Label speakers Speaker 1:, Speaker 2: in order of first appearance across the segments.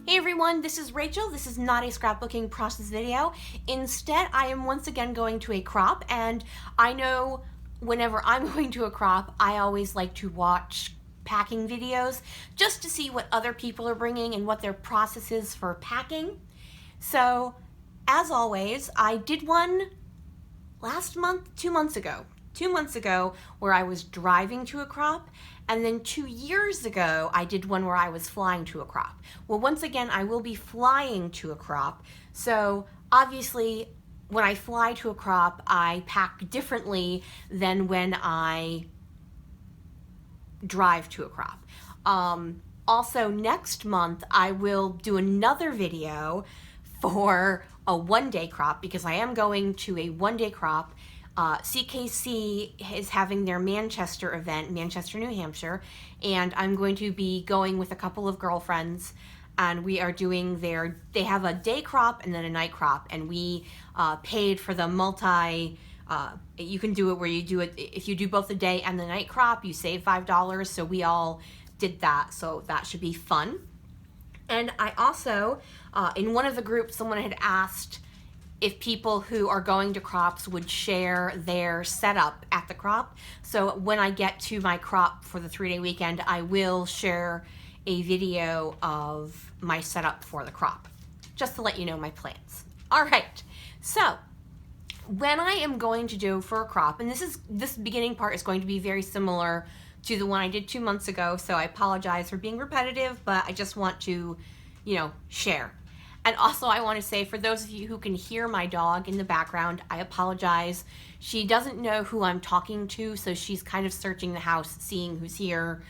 Speaker 1: Hey everyone, this is Rachel. This is not a scrapbooking process video. Instead, I am once again going to a crop, and I know whenever I'm going to a crop, I always like to watch packing videos just to see what other people are bringing and what their process is for packing. So, as always, I did one last month, 2 months ago. 2 months ago, where I was driving to a crop, and then 2 years ago, I did one where I was flying to a crop. Well, once again, I will be flying to a crop, so obviously, when I fly to a crop, I pack differently than when I drive to a crop. Also, next month, I will do another video for a one-day crop because I am going to a one-day crop. CKC is having their Manchester event, Manchester, New Hampshire, and I'm going to be going with a couple of girlfriends, and we are doing they have a day crop and then a night crop, and we paid for the you can do it where you do it, if you do both the day and the night crop, you save $5, so we all did that, so that should be fun. And I also, in one of the groups, someone had asked if people who are going to crops would share their setup at the crop. So when I get to my crop for the 3-day weekend, I will share a video of my setup for the crop, just to let you know my plans. All right, so when I am going to do for a crop, and this beginning part is going to be very similar to the one I did 2 months ago, so I apologize for being repetitive, but I just want to, share. And also I want to say, for those of you who can hear my dog in the background, I apologize. She doesn't know who I'm talking to, so she's kind of searching the house, seeing who's here,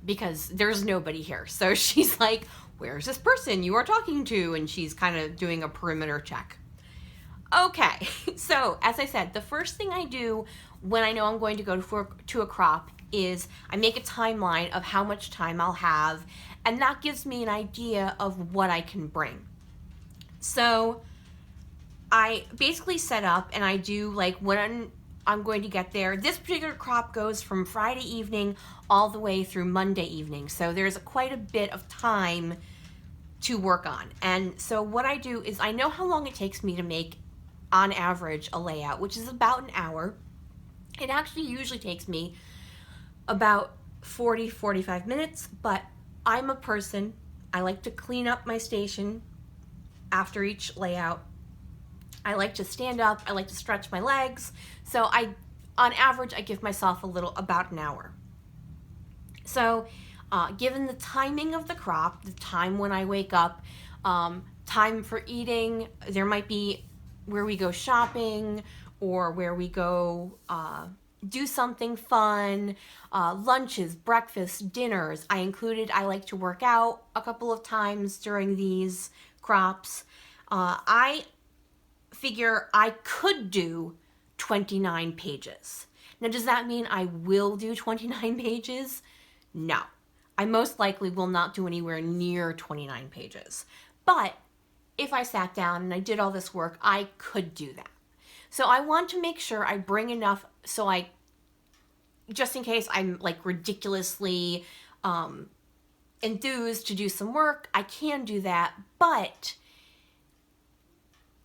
Speaker 1: because there's nobody here. So she's like, where's this person you are talking to? And she's kind of doing a perimeter check. Okay, so as I said, the first thing I do when I know I'm going to go to a crop is I make a timeline of how much time I'll have, and that gives me an idea of what I can bring. So I basically set up and I do like when I'm going to get there. This particular crop goes from Friday evening all the way through Monday evening, so there's quite a bit of time to work on. And so what I do is I know how long it takes me to make, on average, a layout, which is about an hour. It actually usually takes me about 40-45 minutes, but I'm a person, I like to clean up my station after each layout. I like to stand up, I like to stretch my legs, so on average, I give myself about an hour. So given the timing of the crop, the time when I wake up, time for eating, there might be where we go shopping or where we go do something fun, lunches, breakfasts, dinners. I like to work out a couple of times during these crops. I figure I could do 29 pages. Now, does that mean I will do 29 pages? No. I most likely will not do anywhere near 29 pages. But if I sat down and I did all this work, I could do that. So I want to make sure I bring enough so just in case I'm like ridiculously enthused to do some work, I can do that, but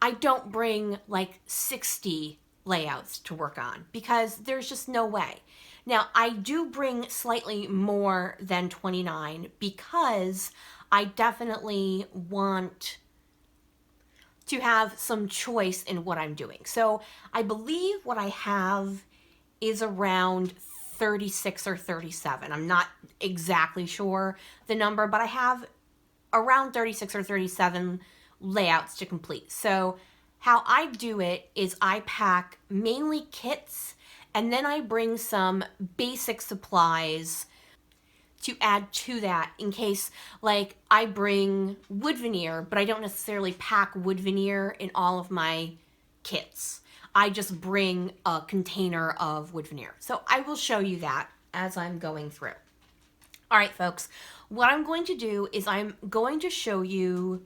Speaker 1: I don't bring like 60 layouts to work on because there's just no way. Now, I do bring slightly more than 29 because I definitely want to have some choice in what I'm doing. So I believe what I have is around 36 or 37. I'm not exactly sure the number, but I have around 36 or 37 layouts to complete. So how I do it is I pack mainly kits, and then I bring some basic supplies to add to that in case, like, I bring wood veneer, but I don't necessarily pack wood veneer in all of my kits. I just bring a container of wood veneer. So I will show you that as I'm going through. All right, folks, what I'm going to do is I'm going to show you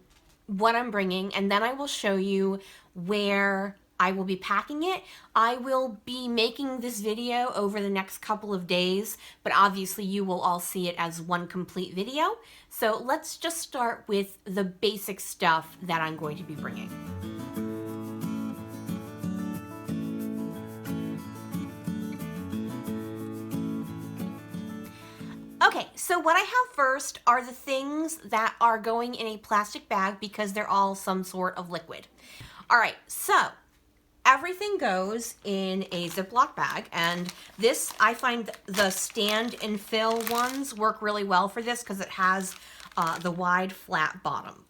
Speaker 1: what I'm bringing, and then I will show you where I will be packing it. I will be making this video over the next couple of days, but obviously you will all see it as one complete video. So let's just start with the basic stuff that I'm going to be bringing. Okay, so what I have first are the things that are going in a plastic bag because they're all some sort of liquid. All right, so everything goes in a Ziploc bag, and this, I find the stand and fill ones work really well for this because it has the wide flat bottom.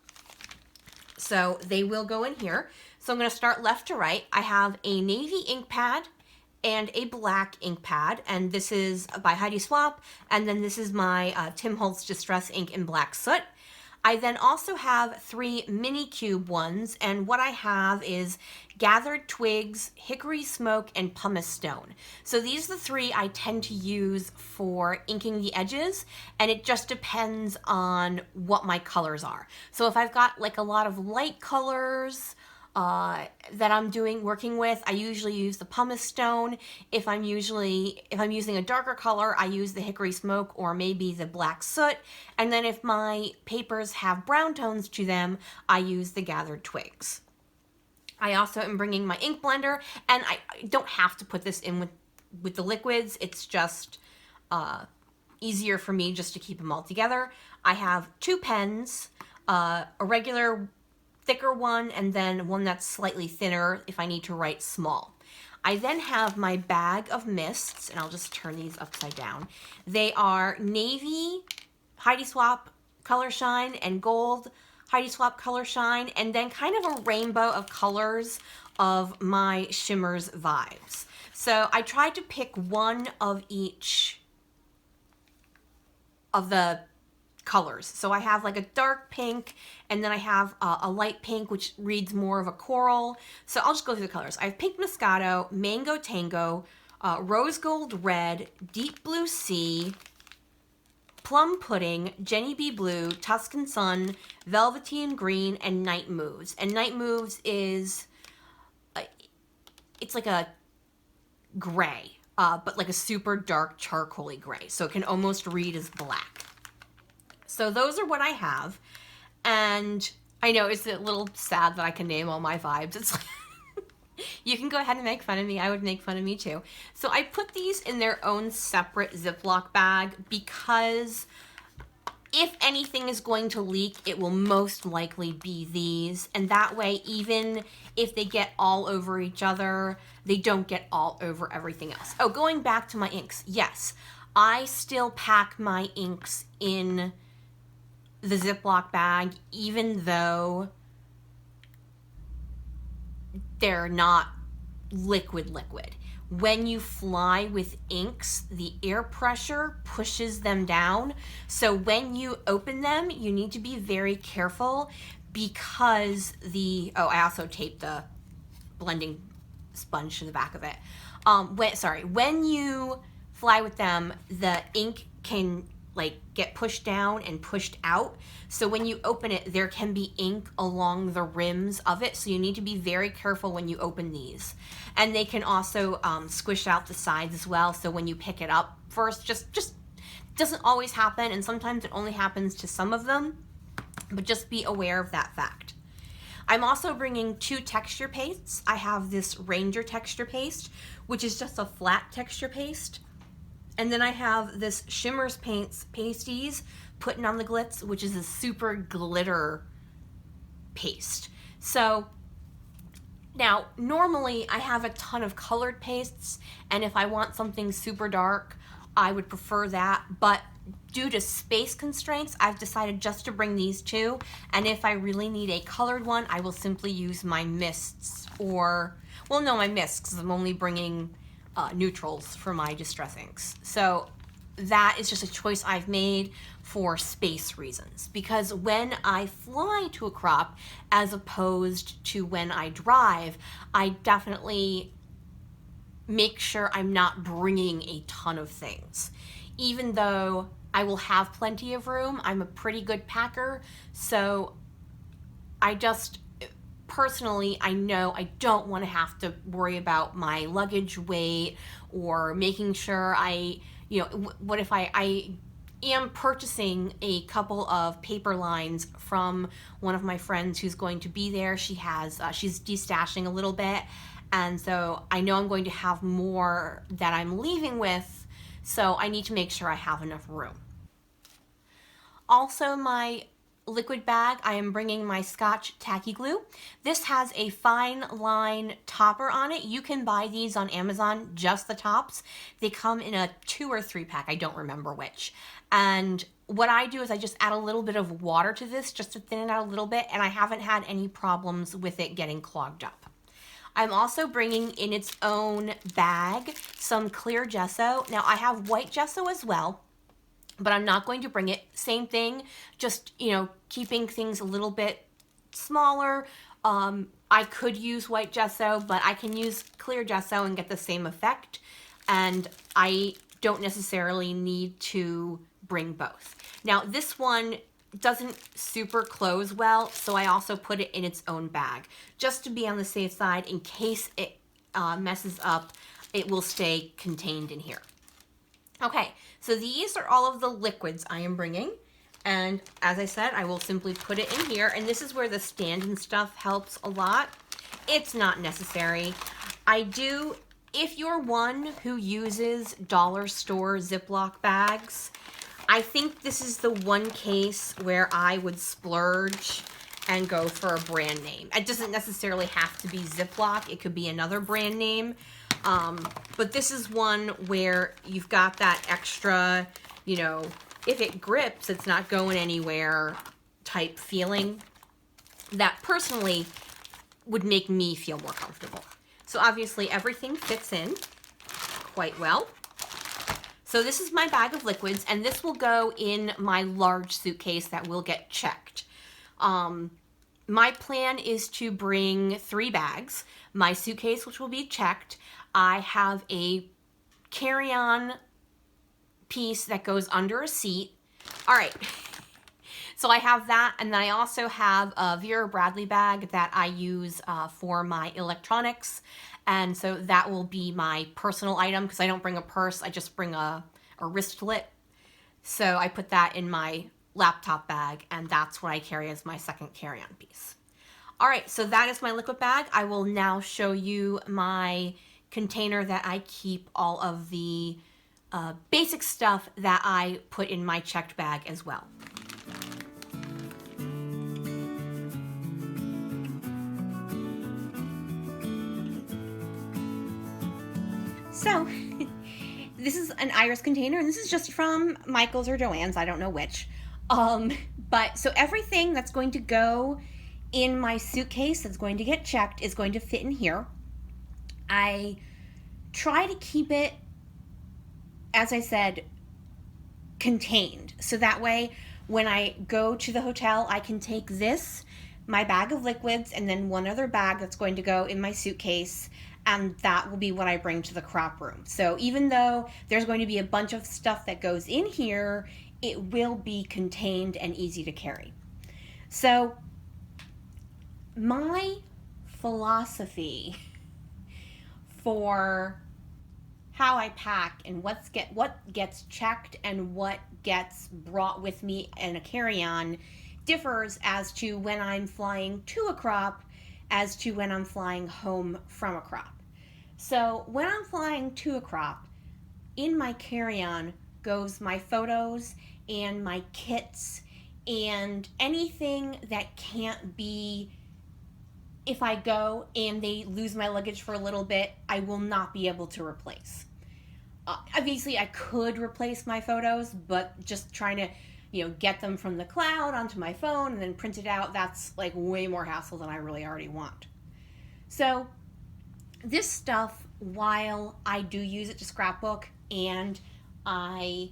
Speaker 1: So they will go in here. So I'm going to start left to right. I have a navy ink pad and a black ink pad, and this is by Heidi Swapp, and then this is my Tim Holtz Distress Ink in Black Soot. I then also have 3 mini cube ones, and what I have is Gathered Twigs, Hickory Smoke, and Pumice Stone. So these are the 3 I tend to use for inking the edges, and it just depends on what my colors are. So if I've got like a lot of light colors that I'm working with, I usually use the Pumice Stone. If I'm using a darker color, I use the Hickory Smoke or maybe the Black Soot. And then if my papers have brown tones to them, I use the Gathered Twigs. I also am bringing my ink blender, and I don't have to put this in with the liquids. It's just easier for me just to keep them all together. I have 2 pens, a regular thicker one, and then one that's slightly thinner if I need to write small. I then have my bag of mists, and I'll just turn these upside down. They are navy Heidi Swapp Color Shine and gold Heidi Swapp Color Shine, and then kind of a rainbow of colors of my Shimmers Vibes. So I tried to pick one of each of the colors. So I have like a dark pink, and then I have a light pink, which reads more of a coral. So I'll just go through the colors. I have Pink Moscato, Mango Tango, Rose Gold Red, Deep Blue Sea, Plum Pudding, Jenny B Blue, Tuscan Sun, Velveteen Green, and Night Moves. And Night Moves is, it's like a gray, but like a super dark charcoaly gray. So it can almost read as black. So those are what I have, and I know it's a little sad that I can name all my vibes. It's like, you can go ahead and make fun of me. I would make fun of me too. So I put these in their own separate Ziploc bag because if anything is going to leak, it will most likely be these, and that way, even if they get all over each other, they don't get all over everything else. Oh, going back to my inks, yes, I still pack my inks in the Ziploc bag, even though they're not liquid. When you fly with inks, the air pressure pushes them down. So when you open them, you need to be very careful because I also taped the blending sponge to the back of it. When you fly with them, the ink can get pushed down and pushed out. So when you open it, there can be ink along the rims of it. So you need to be very careful when you open these. And they can also squish out the sides as well. So when you pick it up first, just doesn't always happen. And sometimes it only happens to some of them, but just be aware of that fact. I'm also bringing 2 texture pastes. I have this Ranger texture paste, which is just a flat texture paste. And then I have this Shimmers Paints Pasties Putting on the Glitz, which is a super glitter paste. So now, normally I have a ton of colored pastes, and if I want something super dark, I would prefer that. But due to space constraints, I've decided just to bring these 2. And if I really need a colored one, I will simply use my mists my mists, because I'm only bringing neutrals for my distress inks. So that is just a choice I've made for space reasons, because when I fly to a crop as opposed to when I drive, I definitely make sure I'm not bringing a ton of things. Even though I will have plenty of room, I'm a pretty good packer, so I just personally, I know I don't want to have to worry about my luggage weight or making sure what if I am purchasing a couple of paper lines from one of my friends who's going to be there. She's destashing a little bit, and so I know I'm going to have more that I'm leaving with, so I need to make sure I have enough room. Also, my liquid bag, I am bringing my Scotch tacky glue. This has a fine line topper on it. You can buy these on Amazon, just the tops. They come in a 2 or 3 pack, I don't remember which. And what I do is I just add a little bit of water to this just to thin it out a little bit, and I haven't had any problems with it getting clogged up. I'm also bringing in its own bag some clear gesso. Now I have white gesso as well, but I'm not going to bring it. Same thing, just, keeping things a little bit smaller. I could use white gesso, but I can use clear gesso and get the same effect. And I don't necessarily need to bring both. Now this one doesn't super close well, so I also put it in its own bag, just to be on the safe side in case it messes up, it will stay contained in here. Okay, so these are all of the liquids I am bringing. And as I said, I will simply put it in here. And this is where the stand and stuff helps a lot. It's not necessary. If you're one who uses dollar store Ziploc bags, I think this is the one case where I would splurge and go for a brand name. It doesn't necessarily have to be Ziploc. It could be another brand name. But this is one where you've got that extra, if it grips, it's not going anywhere type feeling that personally would make me feel more comfortable. So obviously everything fits in quite well. So this is my bag of liquids, and this will go in my large suitcase that will get checked. My plan is to bring 3 bags. My suitcase, which will be checked. I have a carry-on piece that goes under a seat. All right. So I have that, and then I also have a Vera Bradley bag that I use for my electronics, and so that will be my personal item because I don't bring a purse. I just bring a wristlet. So I put that in my laptop bag, and that's what I carry as my second carry-on piece. All right, so that is my liquid bag. I will now show you my container that I keep all of the basic stuff that I put in my checked bag as well. So this is an Iris container, and this is just from Michael's or Joann's, I don't know which. But so everything that's going to go in my suitcase that's going to get checked is going to fit in here. I try to keep it, as I said, contained. So that way, when I go to the hotel, I can take this, my bag of liquids, and then one other bag that's going to go in my suitcase, and that will be what I bring to the crop room. So even though there's going to be a bunch of stuff that goes in here, it will be contained and easy to carry. So my philosophy for how I pack and what gets checked and what gets brought with me in a carry-on differs as to when I'm flying to a crop as to when I'm flying home from a crop. So when I'm flying to a crop, in my carry-on goes my photos and my kits and anything that can't be, if I go and they lose my luggage for a little bit, I will not be able to replace. Obviously, I could replace my photos, but just trying to, get them from the cloud onto my phone and then print it out, that's like way more hassle than I really already want. So this stuff, while I do use it to scrapbook and I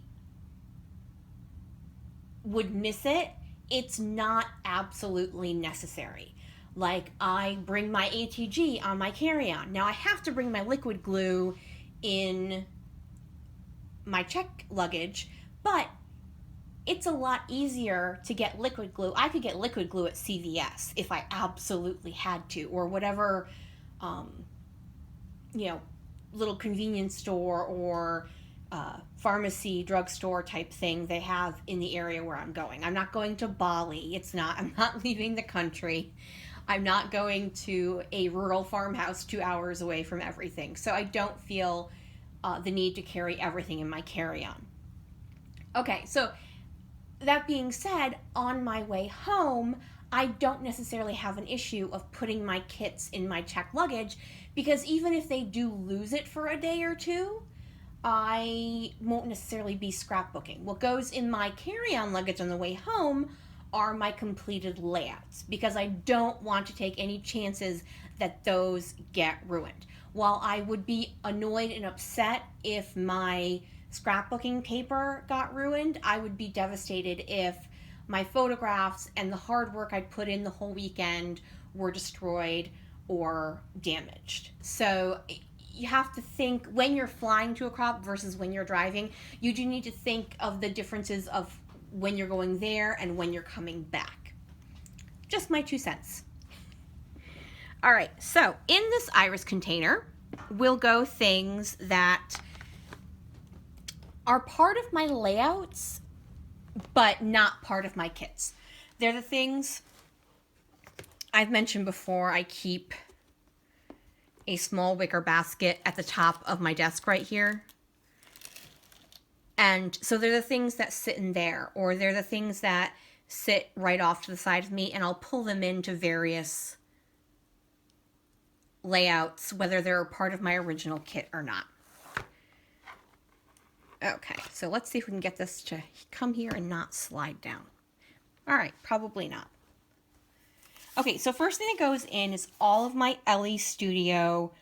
Speaker 1: would miss it, it's not absolutely necessary. Like, I bring my ATG on my carry-on. Now I have to bring my liquid glue in my check luggage, but it's a lot easier to get liquid glue. I could get liquid glue at CVS if I absolutely had to, or whatever, you know, little convenience store or pharmacy, drugstore type thing they have in the area where I'm going. I'm not going to Bali. I'm not leaving the country. I'm not going to a rural farmhouse 2 hours away from everything. So I don't feel the need to carry everything in my carry-on. Okay, so that being said, on my way home, I don't necessarily have an issue of putting my kits in my checked luggage, because even if they do lose it for a day or two, I won't necessarily be scrapbooking. What goes in my carry-on luggage on the way home are my completed layouts, because I don't want to take any chances that those get ruined. While I would be annoyed and upset if my scrapbooking paper got ruined, I would be devastated if my photographs and the hard work I'd put in the whole weekend were destroyed or damaged. So you have to think, when you're flying to a crop versus when you're driving, you do need to think of the differences of when you're going there and when you're coming back. Just my 2 cents. All right, so in this iris container will go things that are part of my layouts, but not part of my kits. They're the things I've mentioned before. I keep a small wicker basket at the top of my desk right here. And so they're the things that sit in there, or they're the things that sit right off to the side of me, and I'll pull them into various layouts, whether they're part of my original kit or not. Okay, so let's see if we can get this to come here and not slide down. All right, probably not. Okay, so first thing that goes in is all of my Ellie Studio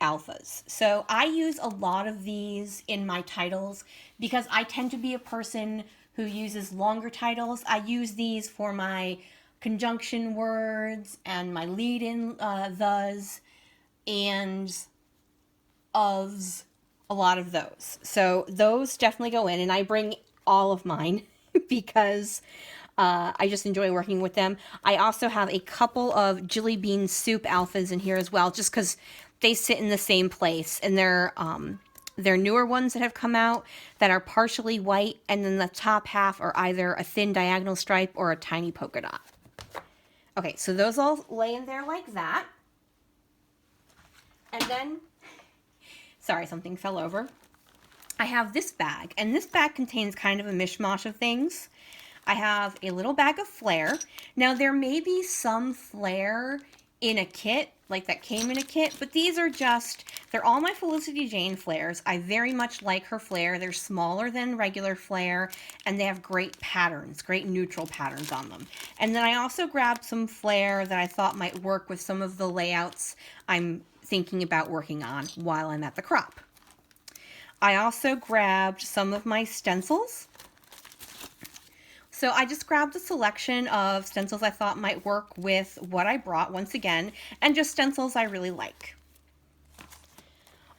Speaker 1: alphas. So I use a lot of these in my titles because I tend to be a person who uses longer titles. I use these for my conjunction words and my lead-in thes and ofs, a lot of those. So those definitely go in, and I bring all of mine because I just enjoy working with them. I also have a couple of Jelly Bean Soup alphas in here as well, just because they sit in the same place, and they're newer ones that have come out that are partially white, and then the top half are either a thin diagonal stripe or a tiny polka dot. Okay, so those all lay in there like that. And then, sorry, something fell over. I have this bag, and this bag contains kind of a mishmash of things. I have a little bag of flair. Now, there may be some flair in a kit, like that came in a kit, but these are just, they're all my Felicity Jane flairs. I very much like her flair. They're smaller than regular flair, and they have great patterns, great neutral patterns on them. And then I also grabbed some flair that I thought might work with some of the layouts I'm thinking about working on while I'm at the crop. I also grabbed some of my stencils. So I just grabbed a selection of stencils I thought might work with what I brought once again, and just stencils I really like.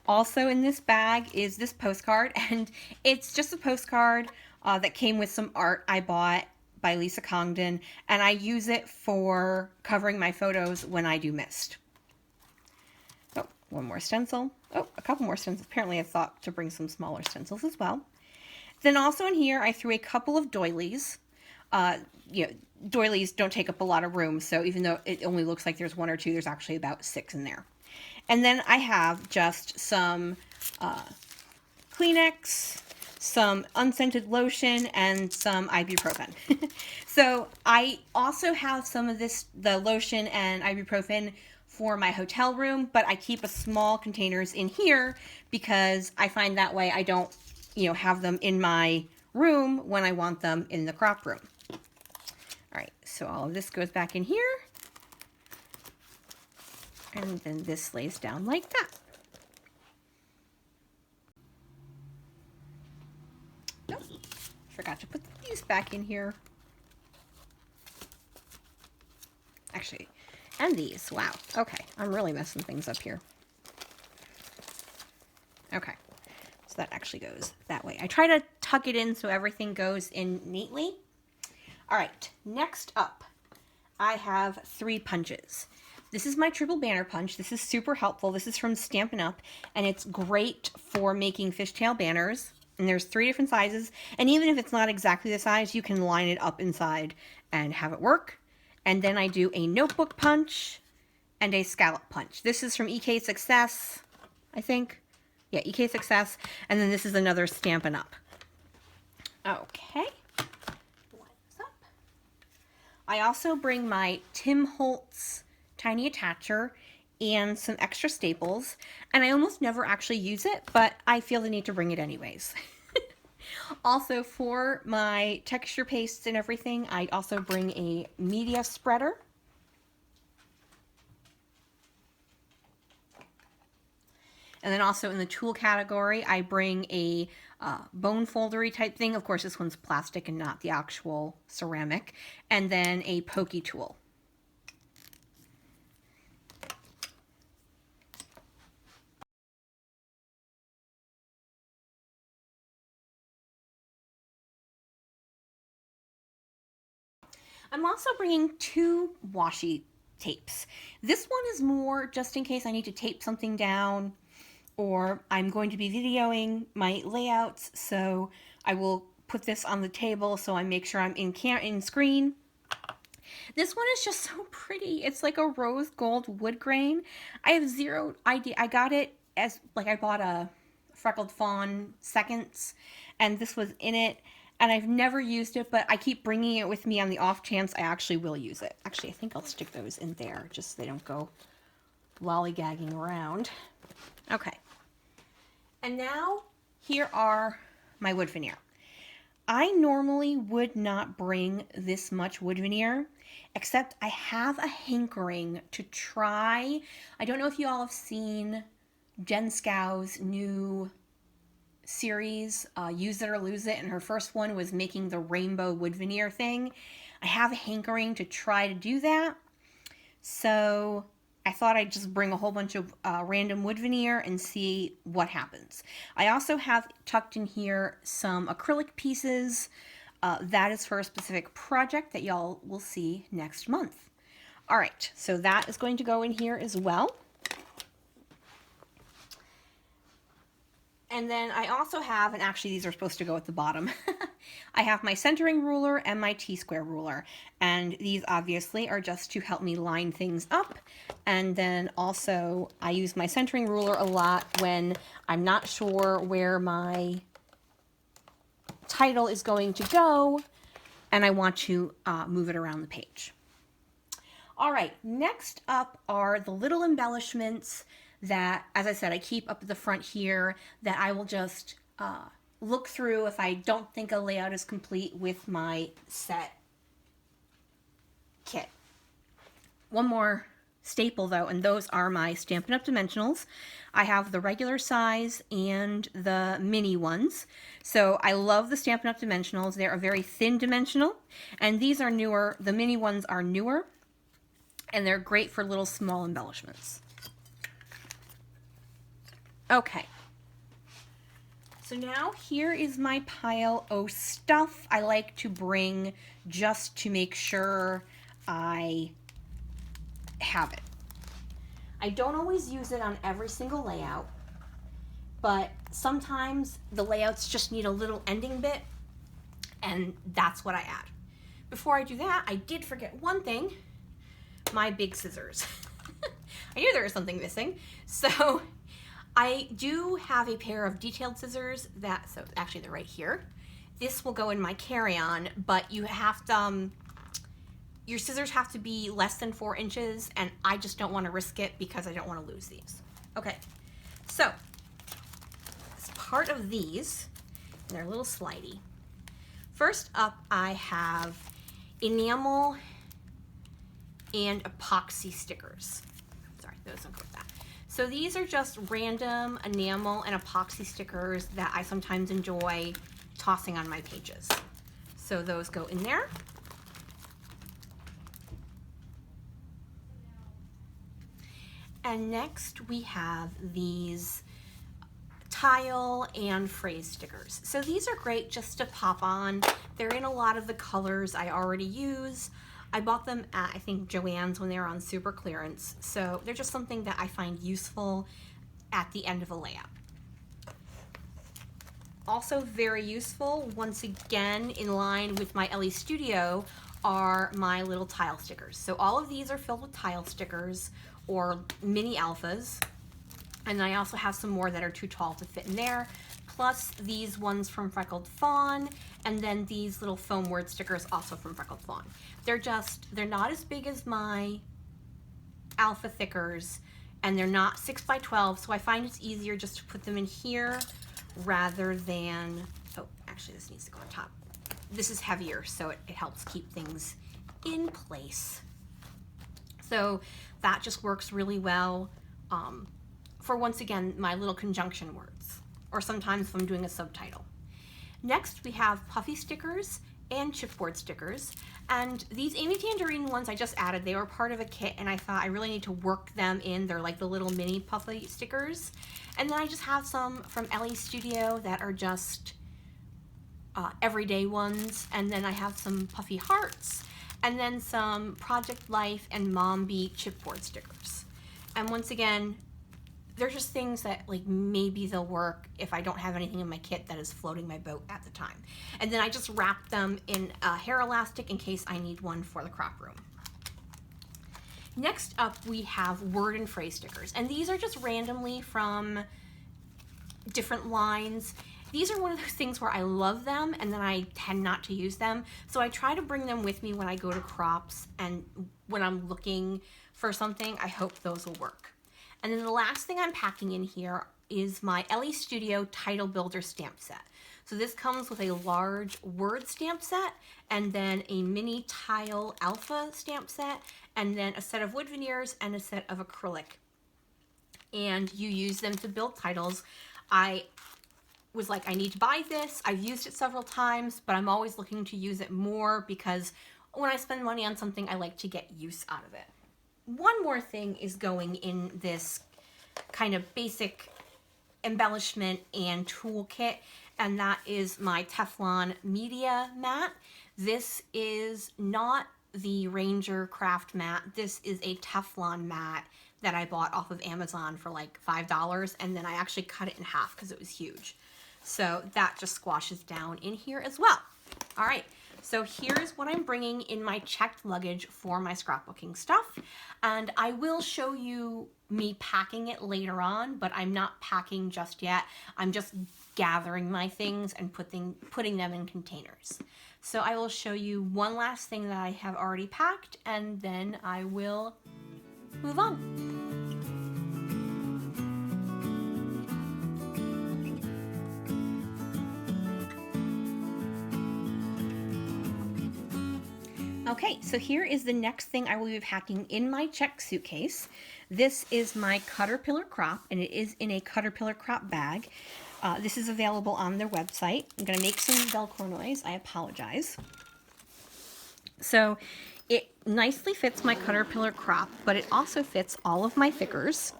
Speaker 1: Also in this bag is this postcard, and it's just a postcard that came with some art I bought by Lisa Congdon, and I use it for covering my photos when I do mist. Oh, one more stencil. Oh, a couple more stencils. Apparently I thought to bring some smaller stencils as well. Then also in here I threw a couple of doilies. Doilies don't take up a lot of room, so even though it only looks like there's 1 or 2, there's actually about 6 in there. And then I have just some Kleenex, some unscented lotion, and some ibuprofen. So I also have some of the lotion and ibuprofen for my hotel room, but I keep a small containers in here because I find that way I don't, have them in my room when I want them in the crop room. All right, so all of this goes back in here, and then this lays down like that. Oh, forgot to put these back in here. Actually, and these, wow, okay, I'm really messing things up here. Okay, so that actually goes that way. I try to tuck it in so everything goes in neatly. All right, next up, I have 3 punches. This is my triple banner punch. This is super helpful. This is from Stampin' Up, and it's great for making fishtail banners. And there's 3 different sizes, and even if it's not exactly the size, you can line it up inside and have it work. And then I do a notebook punch and a scallop punch. This is from EK Success, I think. Yeah, EK Success. And then this is another Stampin' Up. Okay. What's up? I also bring my Tim Holtz tiny attacher and some extra staples, and I almost never actually use it, but I feel the need to bring it anyways. Also, for my texture pastes and everything, I also bring a media spreader. And then also in the tool category, I bring a bone foldery type thing. Of course, this one's plastic and not the actual ceramic. And then a pokey tool. I'm also bringing 2 washi tapes. This one is more just in case I need to tape something down, or I'm going to be videoing my layouts, so I will put this on the table so I make sure I'm in screen. This one is just so pretty. It's like a rose gold wood grain. I have zero idea. I got it as, like, I bought a Freckled Fawn Seconds, and this was in it. And I've never used it, but I keep bringing it with me on the off chance I actually will use it. Actually, I think I'll stick those in there just so they don't go lollygagging around. Okay. And now, here are my wood veneer. I normally would not bring this much wood veneer, except I have a hankering to try. I don't know if you all have seen Jen Schow's new series, Use It or Lose It, and her first one was making the rainbow wood veneer thing. I have a hankering to try to do that, so I thought I'd just bring a whole bunch of random wood veneer and see what happens. I also have tucked in here some acrylic pieces. That is for a specific project that y'all will see next month. All right, so that is going to go in here as well. And then I also have, and actually these are supposed to go at the bottom, I have my centering ruler and my T-square ruler. And these obviously are just to help me line things up. And then also I use my centering ruler a lot when I'm not sure where my title is going to go and I want to move it around the page. All right, next up are the little embellishments that, as I said, I keep up at the front here that I will just look through if I don't think a layout is complete with my set kit. One more staple though, and those are my Stampin' Up! Dimensionals. I have the regular size and the mini ones. So I love the Stampin' Up! Dimensionals. They're a very thin dimensional, and these are newer. The mini ones are newer, and they're great for little small embellishments. Okay, so now here is my pile of stuff I like to bring just to make sure I have it. I don't always use it on every single layout, but sometimes the layouts just need a little ending bit, and that's what I add. Before I do that, I did forget one thing, my big scissors. I knew there was something missing, so I do have a pair of detailed scissors that, so actually they're right here. This will go in my carry-on, but you have to, your scissors have to be less than 4 inches, and I just don't want to risk it because I don't want to lose these. Okay, so as part of these, they're a little slidey. First up, I have enamel and epoxy stickers. Sorry, those don't go with that. So these are just random enamel and epoxy stickers that I sometimes enjoy tossing on my pages. So those go in there. And next we have these tile and phrase stickers. So these are great just to pop on. They're in a lot of the colors I already use. I bought them at, I think, Joann's when they were on super clearance. So they're just something that I find useful at the end of a layout. Also very useful, once again, in line with my Ellie Studio, are my little tile stickers. So all of these are filled with tile stickers or mini alphas. And I also have some more that are too tall to fit in there, plus these ones from Freckled Fawn, and then these little foam word stickers also from Freckled Fawn. They're not as big as my alpha thickers, and they're not 6 by 12, so I find it's easier just to put them in here rather than, oh, actually this needs to go on top. This is heavier, so it helps keep things in place. So that just works really well. For, once again, my little conjunction words, or sometimes if I'm doing a subtitle. Next, we have puffy stickers and chipboard stickers. And these Amy Tangerine ones I just added, they were part of a kit, and I thought I really need to work them in. They're like the little mini puffy stickers. And then I just have some from Ellie Studio that are just everyday ones. And then I have some puffy hearts, and then some Project Life and Mom Beat chipboard stickers. And once again, they're just things that, like, maybe they'll work if I don't have anything in my kit that is floating my boat at the time. And then I just wrap them in a hair elastic in case I need one for the crop room. Next up, we have word and phrase stickers. And these are just randomly from different lines. These are one of those things where I love them and then I tend not to use them. So I try to bring them with me when I go to crops, and when I'm looking for something, I hope those will work. And then the last thing I'm packing in here is my Ellie Studio Title Builder stamp set. So this comes with a large word stamp set, and then a mini tile alpha stamp set, and then a set of wood veneers and a set of acrylic. And you use them to build titles. I was like, I need to buy this. I've used it several times, but I'm always looking to use it more because when I spend money on something, I like to get use out of it. One more thing is going in this kind of basic embellishment and toolkit, and that is my Teflon media mat. This is not the Ranger craft mat. This is a Teflon mat that I bought off of Amazon for like $5, and then I actually cut it in half because it was huge. So that just squashes down in here as well. All right. So here's what I'm bringing in my checked luggage for my scrapbooking stuff. And I will show you me packing it later on, but I'm not packing just yet. I'm just gathering my things and putting them in containers. So I will show you one last thing that I have already packed, and then I will move on. Okay, so here is the next thing I will be packing in my check suitcase. This is my Caterpillar crop, and it is in a Caterpillar crop bag. This is available on their website. I'm going to make some Velcro noise. I apologize. So it nicely fits my Caterpillar crop, but it also fits all of my thickers.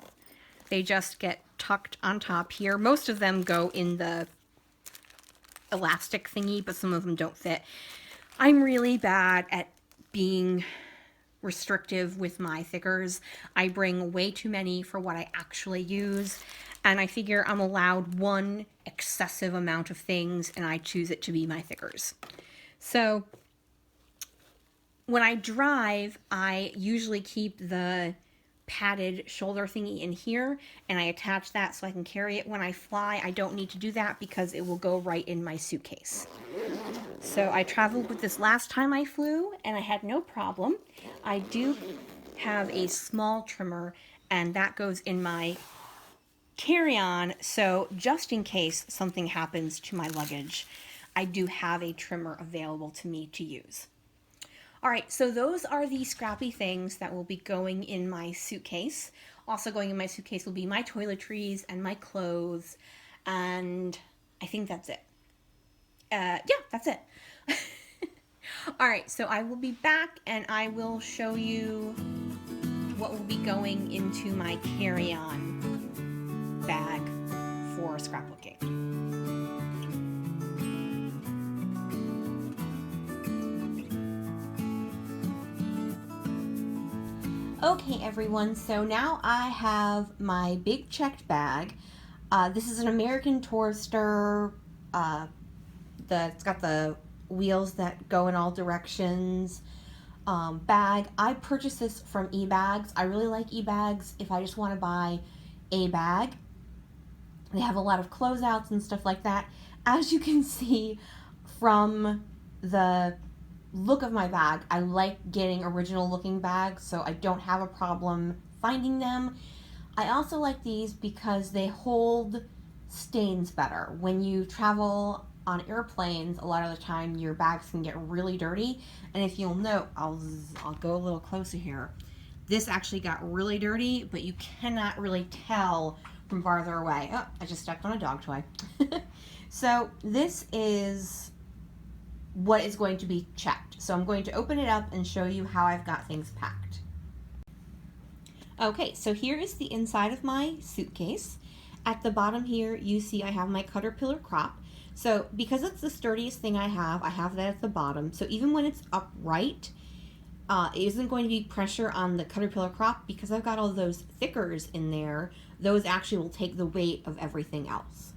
Speaker 1: They just get tucked on top here. Most of them go in the elastic thingy, but some of them don't fit. I'm really bad at being restrictive with my thickers. I bring way too many for what I actually use, and I figure I'm allowed one excessive amount of things, and I choose it to be my thickers. So when I drive, I usually keep the padded shoulder thingy in here, and I attach that so I can carry it. When I fly, I don't need to do that because it will go right in my suitcase. So I traveled with this last time I flew, and I had no problem. I do have a small trimmer, and that goes in my carry-on, so just in case something happens to my luggage, I do have a trimmer available to me to use. All right, so those are the scrappy things that will be going in my suitcase. Also going in my suitcase will be my toiletries and my clothes, and I think that's it. Yeah, that's it. All right, so I will be back and I will show you what will be going into my carry-on bag for scrapbooking. Okay everyone, so now I have my big checked bag. This is an American Tourister. It's got the wheels that go in all directions bag. I purchased this from eBags. I really like eBags if I just want to buy a bag. They have a lot of closeouts and stuff like that. As you can see from the look of my bag, I like getting original looking bags, so I don't have a problem finding them. I also like these because they hold stains better. When you travel on airplanes, a lot of the time your bags can get really dirty, and if you'll note, I'll go a little closer here. This actually got really dirty, but you cannot really tell from farther away. Oh, I just stepped on a dog toy. So this is what is going to be checked. So I'm going to open it up and show you how I've got things packed. Okay, so here is the inside of my suitcase. At the bottom here, you see I have my Caterpillar crop. So because it's the sturdiest thing I have that at the bottom. So even when it's upright, it isn't going to be pressure on the Caterpillar crop because I've got all those thickers in there. Those actually will take the weight of everything else.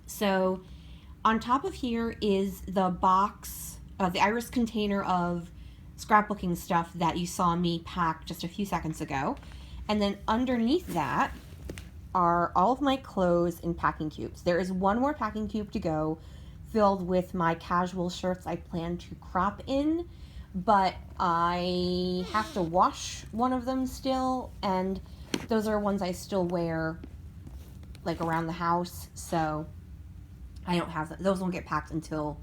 Speaker 1: So on top of here is the box, the iris container of scrapbooking stuff that you saw me pack just a few seconds ago. And then underneath that are all of my clothes in packing cubes. There is one more packing cube to go filled with my casual shirts I plan to crop in, but I have to wash one of them still, and those are ones I still wear like around the house, so I don't have those won't get packed until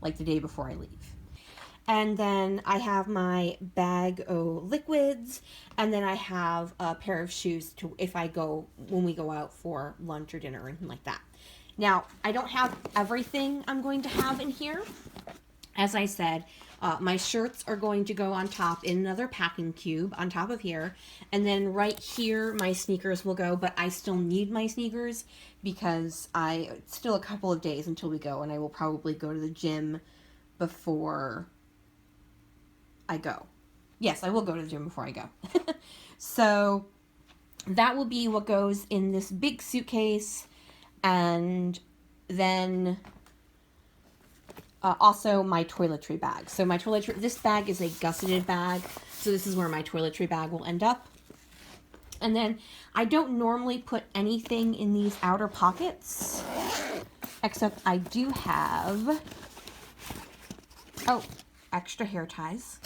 Speaker 1: like the day before I leave. And then I have my bag of liquids, and then I have a pair of shoes to when we go out for lunch or dinner or anything like that. Now, I don't have everything I'm going to have in here. As I said, my shirts are going to go on top in another packing cube on top of here. And then right here, my sneakers will go, but I still need my sneakers because it's still a couple of days until we go, and I will probably go to the gym before I go. Yes, I will go to the gym before I go. So that will be what goes in this big suitcase, and then also my toiletry bag. So this bag is a gusseted bag, so this is where my toiletry bag will end up. And then I don't normally put anything in these outer pockets, except I do have, extra hair ties.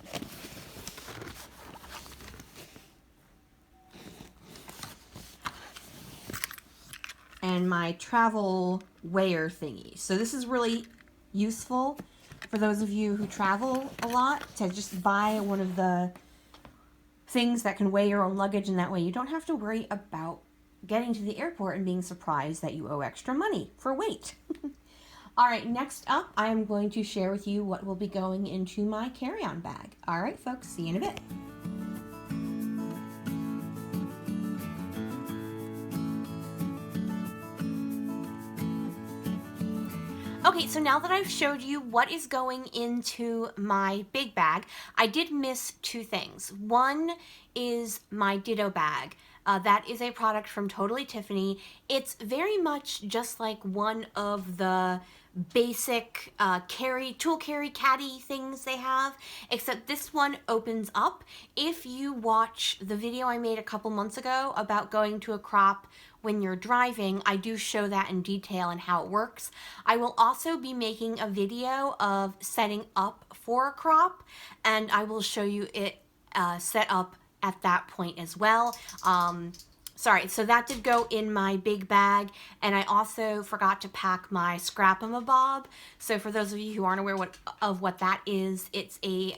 Speaker 1: And my travel wear thingy. So this is really useful for those of you who travel a lot, to just buy one of the things that can weigh your own luggage, and that way you don't have to worry about getting to the airport and being surprised that you owe extra money for weight. All right, next up, I am going to share with you what will be going into my carry-on bag. All right, folks, see you in a bit. Okay, so now that I've showed you what is going into my big bag, I did miss two things. One is my Ditto bag. That is a product from Totally Tiffany. It's very much just like one of the basic tool carry caddy things they have, except this one opens up. If you watch the video I made a couple months ago about going to a crop when you're driving, I do show that in detail and how it works. I will also be making a video of setting up for a crop, and I will show you it set up at that point as well. Sorry, so that did go in my big bag, and I also forgot to pack my Scrap-a-Bob. So for those of you who aren't aware of what that is, it's a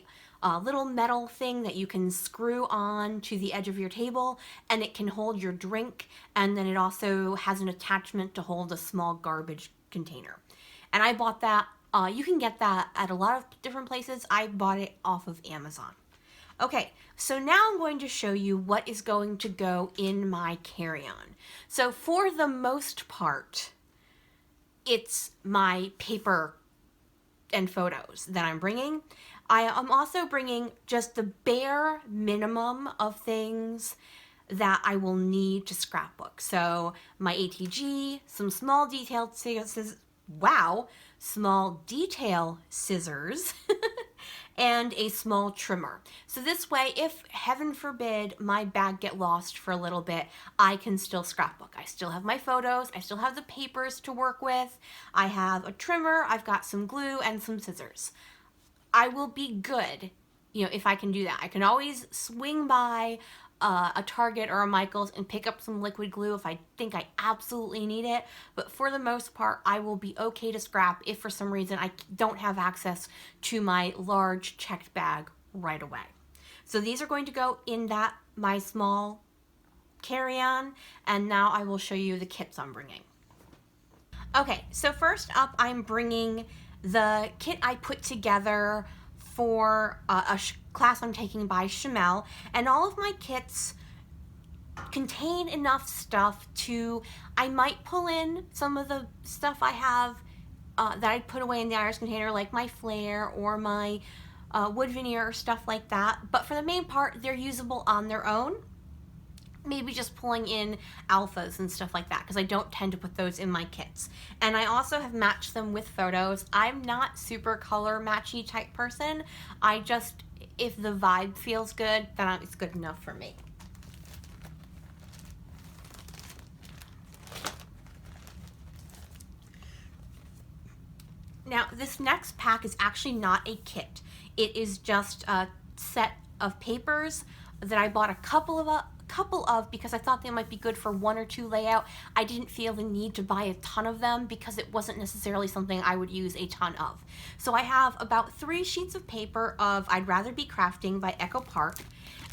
Speaker 1: little metal thing that you can screw on to the edge of your table, and it can hold your drink, and then it also has an attachment to hold a small garbage container. And I bought that, you can get that at a lot of different places. I bought it off of Amazon. Okay, so now I'm going to show you what is going to go in my carry-on. So for the most part, it's my paper and photos that I'm bringing. I am also bringing just the bare minimum of things that I will need to scrapbook. So my ATG, some small detailed scissors, small detail scissors, and a small trimmer. So this way, if heaven forbid my bag get lost for a little bit, I can still scrapbook. I still have my photos, I still have the papers to work with, I have a trimmer, I've got some glue and some scissors. I will be good, if I can do that. I can always swing by a Target or a Michael's and pick up some liquid glue if I think I absolutely need it. But for the most part, I will be okay to scrap if for some reason I don't have access to my large checked bag right away. So these are going to go in my small carry-on, and now I will show you the kits I'm bringing. Okay, so first up, I'm bringing the kit I put together for a class I'm taking by Shamel, and all of my kits contain enough stuff I might pull in some of the stuff I have that I put away in the iris container, like my flare or my wood veneer or stuff like that, but for the main part, they're usable on their own. Maybe just pulling in alphas and stuff like that, because I don't tend to put those in my kits. And I also have matched them with photos. I'm not super color matchy type person. If the vibe feels good, then it's good enough for me. Now, this next pack is actually not a kit. It is just a set of papers that I bought a couple of because I thought they might be good for 1 or 2 layout. I didn't feel the need to buy a ton of them because it wasn't necessarily something I would use a ton of. So I have about 3 sheets of paper of I'd Rather Be Crafting by Echo Park,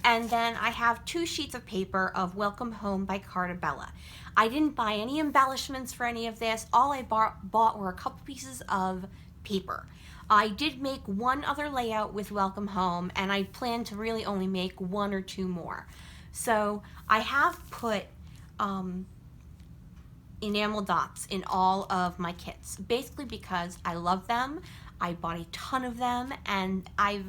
Speaker 1: and then I have 2 sheets of paper of Welcome Home by Cartabella. I didn't buy any embellishments for any of this. All I bought were a couple pieces of paper. I did make 1 other layout with Welcome Home, and I plan to really only make 1 or 2 more. So I have put enamel dots in all of my kits, basically because I love them. I bought a ton of them, and I've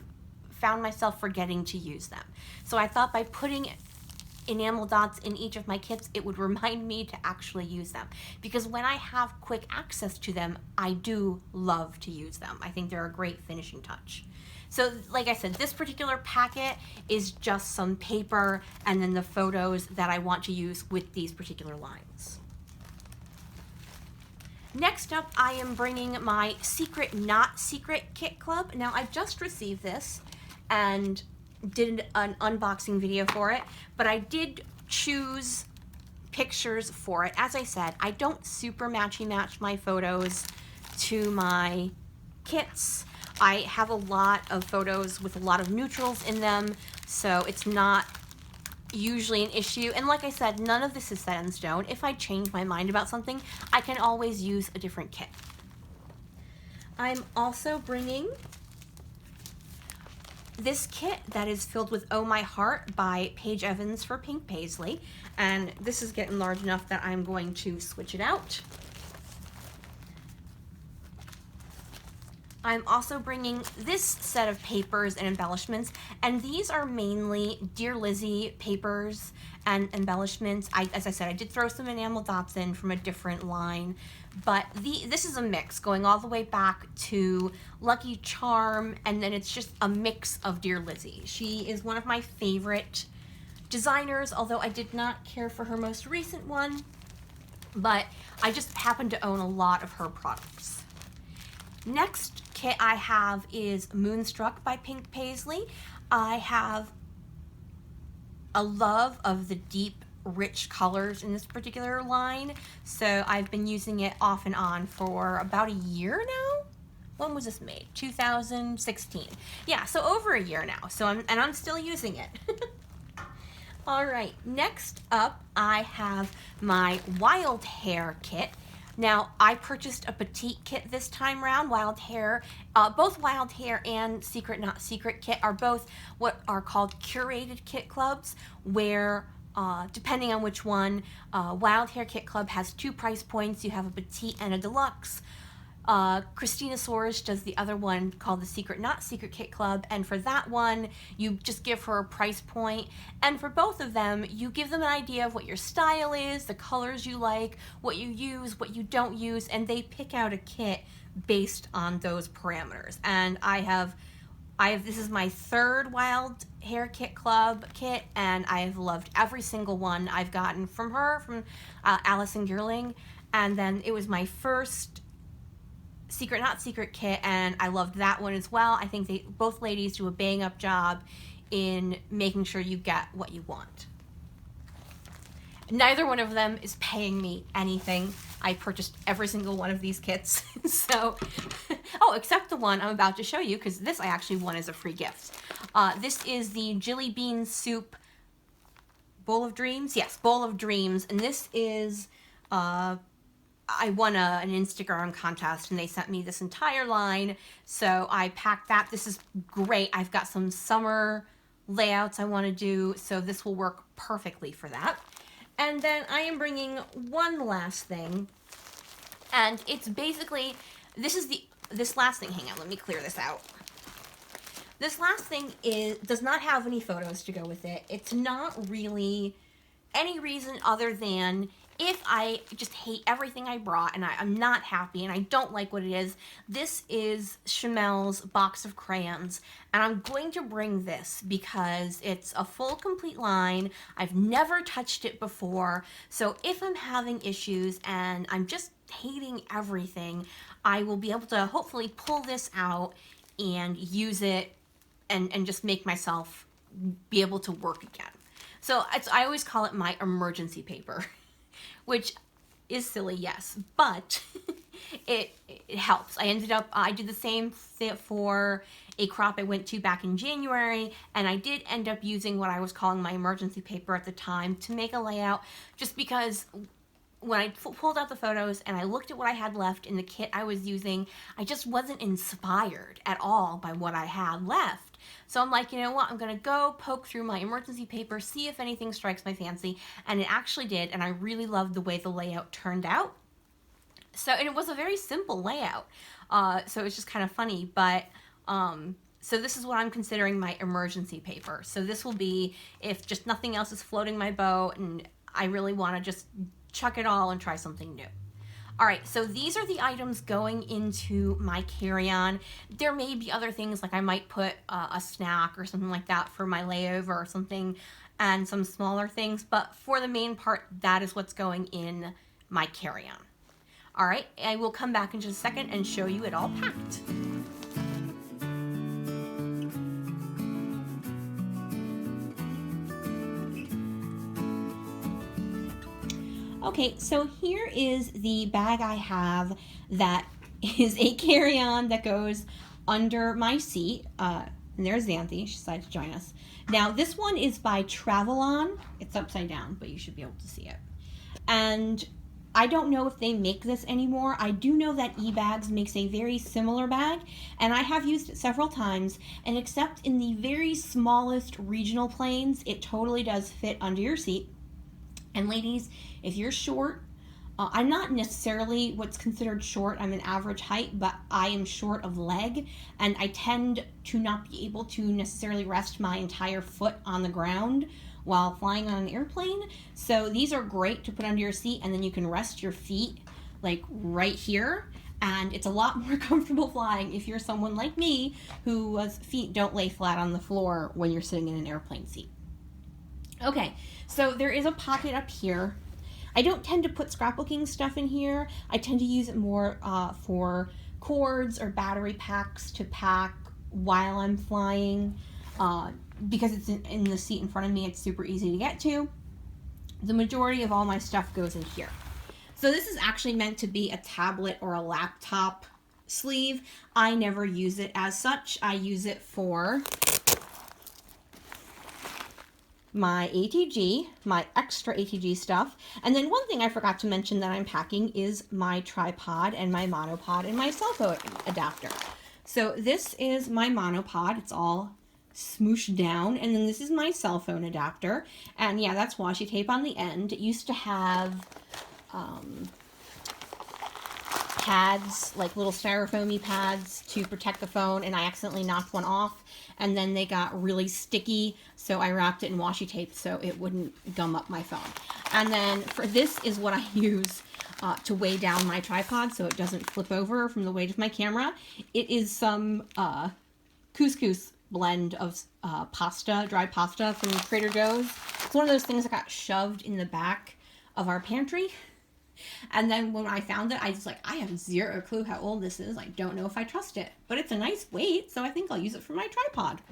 Speaker 1: found myself forgetting to use them. So I thought by putting enamel dots in each of my kits, it would remind me to actually use them. Because when I have quick access to them, I do love to use them. I think they're a great finishing touch. So like I said, this particular packet is just some paper and then the photos that I want to use with these particular lines. Next up, I am bringing my Secret Not Secret Kit Club. Now, I just received this and did an unboxing video for it, but I did choose pictures for it. As I said, I don't super match my photos to my kits. I have a lot of photos with a lot of neutrals in them, so it's not usually an issue. And like I said, none of this is set in stone. If I change my mind about something, I can always use a different kit. I'm also bringing this kit that is filled with Oh My Heart by Paige Evans for Pink Paisley, and this is getting large enough that I'm going to switch it out. I'm also bringing this set of papers and embellishments, and these are mainly Dear Lizzie papers and embellishments. As I said, I did throw some enamel dots in from a different line, but this is a mix going all the way back to Lucky Charm, and then it's just a mix of Dear Lizzie. She is one of my favorite designers, although I did not care for her most recent one, but I just happen to own a lot of her products. Next kit I have is Moonstruck by Pink Paisley. I have a love of the deep, rich colors in this particular line, so I've been using it off and on for about a year now. When was this made? 2016. Yeah, so over a year now. So I'm still using it. All right, next up I have my Wild Hair kit. Now, I purchased a petite kit this time around, Wild Hair. Both Wild Hair and Secret Not Secret kit are both what are called curated kit clubs, where depending on which one, Wild Hair Kit Club has 2 price points. You have a petite and a deluxe. Christina Soares does the other one called the Secret Not Secret Kit Club, and for that one you just give her a price point, and for both of them you give them an idea of what your style is, the colors you like, what you use, what you don't use, and they pick out a kit based on those parameters. And I have this is my 3rd Wild Hair Kit Club kit, and I have loved every single one I've gotten from her, from Allison Geerling. And then it was my first Secret Not Secret kit, and I loved that one as well. I think both ladies do a bang up job in making sure you get what you want. Neither one of them is paying me anything. I purchased every single one of these kits. So, oh, except the one I'm about to show you, because this I actually won as a free gift. This is the Jilly Bean Soup Bowl of Dreams. Yes, Bowl of Dreams. And this is, I won an Instagram contest, and they sent me this entire line. So I packed that. This is great. I've got some summer layouts I want to do, so this will work perfectly for that. And then I am bringing one last thing, and it's basically, this last thing, hang on, let me clear this out. This last thing does not have any photos to go with it. It's not really any reason other than if I just hate everything I brought and I'm not happy and I don't like what it is. This is Chamel's box of crayons, and I'm going to bring this because it's a full complete line. I've never touched it before, so if I'm having issues and I'm just hating everything, I will be able to hopefully pull this out and use it and just make myself be able to work again. So I always call it my emergency paper. Which is silly, yes, but it helps. I did the same thing for a crop I went to back in January, and I did end up using what I was calling my emergency paper at the time to make a layout, just because when I pulled out the photos and I looked at what I had left in the kit I was using, I just wasn't inspired at all by what I had left. So I'm like, you know what, I'm going to go poke through my emergency paper, see if anything strikes my fancy, and it actually did, and I really loved the way the layout turned out. So, and it was a very simple layout, so it's just kind of funny, but, so this is what I'm considering my emergency paper. So this will be if just nothing else is floating my boat and I really want to just chuck it all and try something new. All right, so these are the items going into my carry-on. There may be other things, like I might put a snack or something like that for my layover or something, and some smaller things, but for the main part, that is what's going in my carry-on. All right, I will come back in just a second and show you it all packed. Okay, so here is the bag I have that is a carry-on that goes under my seat. And there's Xanthi, she decided to join us. Now, this one is by Travelon. It's upside down, but you should be able to see it. And I don't know if they make this anymore. I do know that eBags makes a very similar bag, and I have used it several times, and except in the very smallest regional planes, it totally does fit under your seat. And ladies, if you're short, I'm not necessarily what's considered short. I'm an average height, but I am short of leg, and I tend to not be able to necessarily rest my entire foot on the ground while flying on an airplane. So these are great to put under your seat, and then you can rest your feet like right here, and it's a lot more comfortable flying if you're someone like me whose feet don't lay flat on the floor when you're sitting in an airplane seat. Okay, so there is a pocket up here. I don't tend to put scrapbooking stuff in here. I tend to use it more for cords or battery packs to pack while I'm flying. Because it's in the seat in front of me, it's super easy to get to. The majority of all my stuff goes in here. So this is actually meant to be a tablet or a laptop sleeve. I never use it as such. I use it for my ATG, my extra ATG stuff. And then one thing I forgot to mention that I'm packing is my tripod and my monopod and my cell phone adapter. So this is my monopod. It's all smooshed down. And then this is my cell phone adapter. And yeah, that's washi tape on the end. It used to have pads, like little styrofoamy pads to protect the phone, and I accidentally knocked one off, and then they got really sticky, so I wrapped it in washi tape so it wouldn't gum up my phone. And then for this is what I use to weigh down my tripod so it doesn't flip over from the weight of my camera. It is some couscous blend of pasta, dried pasta from Trader Joe's. It's one of those things that got shoved in the back of our pantry. And then when I found it, I was like, I have zero clue how old this is. I don't know if I trust it, but it's a nice weight, so I think I'll use it for my tripod.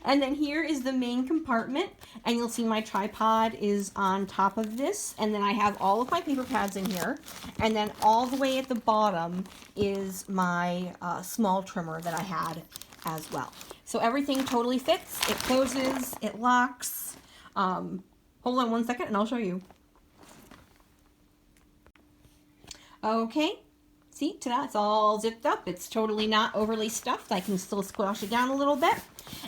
Speaker 1: And then here is the main compartment, and you'll see my tripod is on top of this, and then I have all of my paper pads in here, and then all the way at the bottom is my small trimmer that I had as well. So everything totally fits. It closes, it locks. Hold on one second and I'll show you. Okay, see, ta-da, it's all zipped up. It's totally not overly stuffed. I can still squash it down a little bit.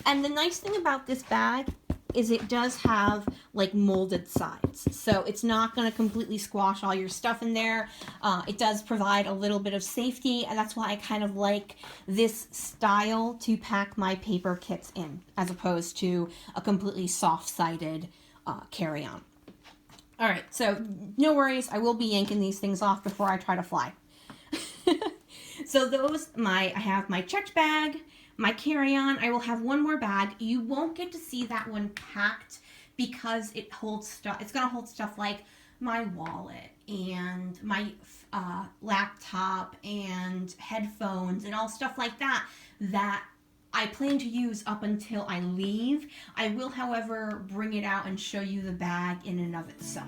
Speaker 1: And the nice thing about this bag is it does have like molded sides. So it's not going to completely squash all your stuff in there. It does provide a little bit of safety, and that's why I kind of like this style to pack my paper kits in, as opposed to a completely soft-sided carry-on. All right, so no worries. I will be yanking these things off before I try to fly. So I have my checked bag, my carry-on. I will have one more bag. You won't get to see that one packed because it holds stuff. It's gonna hold stuff like my wallet and my laptop and headphones and all stuff like that I plan to use up until I leave. I will, however, bring it out and show you the bag in and of itself.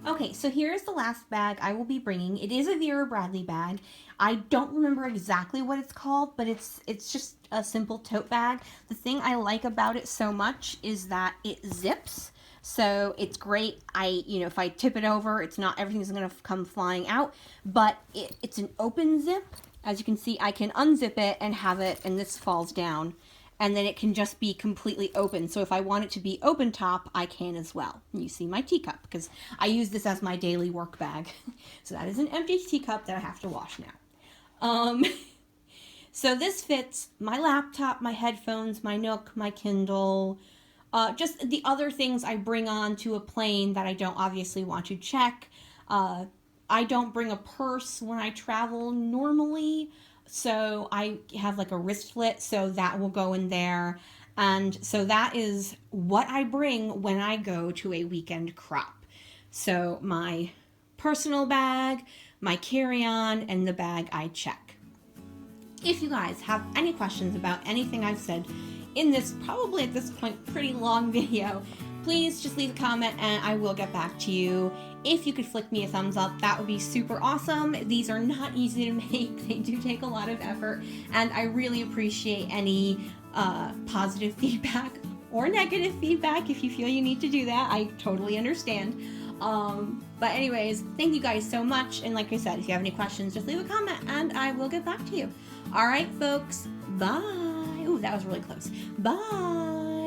Speaker 1: Okay, so here's the last bag I will be bringing. It is a Vera Bradley bag. I don't remember exactly what it's called, but it's just a simple tote bag. The thing I like about it so much is that it zips. So it's great. If I tip it over, it's not everything's going to come flying out, but it's an open zip. As you can see, I can unzip it and have it, and this falls down, and then it can just be completely open. So if I want it to be open top, I can as well. And you see my teacup, because I use this as my daily work bag. So that is an empty teacup that I have to wash now. So this fits my laptop, my headphones, my Nook, my Kindle, just the other things I bring on to a plane that I don't obviously want to check. I don't bring a purse when I travel normally, so I have like a wristlet, so that will go in there. And so that is what I bring when I go to a weekend crop. So my personal bag, my carry-on, and the bag I check. If you guys have any questions about anything I've said in this, probably at this point, pretty long video, please just leave a comment and I will get back to you. If you could flick me a thumbs up, that would be super awesome. These are not easy to make. They do take a lot of effort, and I really appreciate any positive feedback or negative feedback. If you feel you need to do that, I totally understand. But anyways, thank you guys so much. And like I said, if you have any questions, just leave a comment and I will get back to you. All right, folks. Bye. Ooh, that was really close. Bye.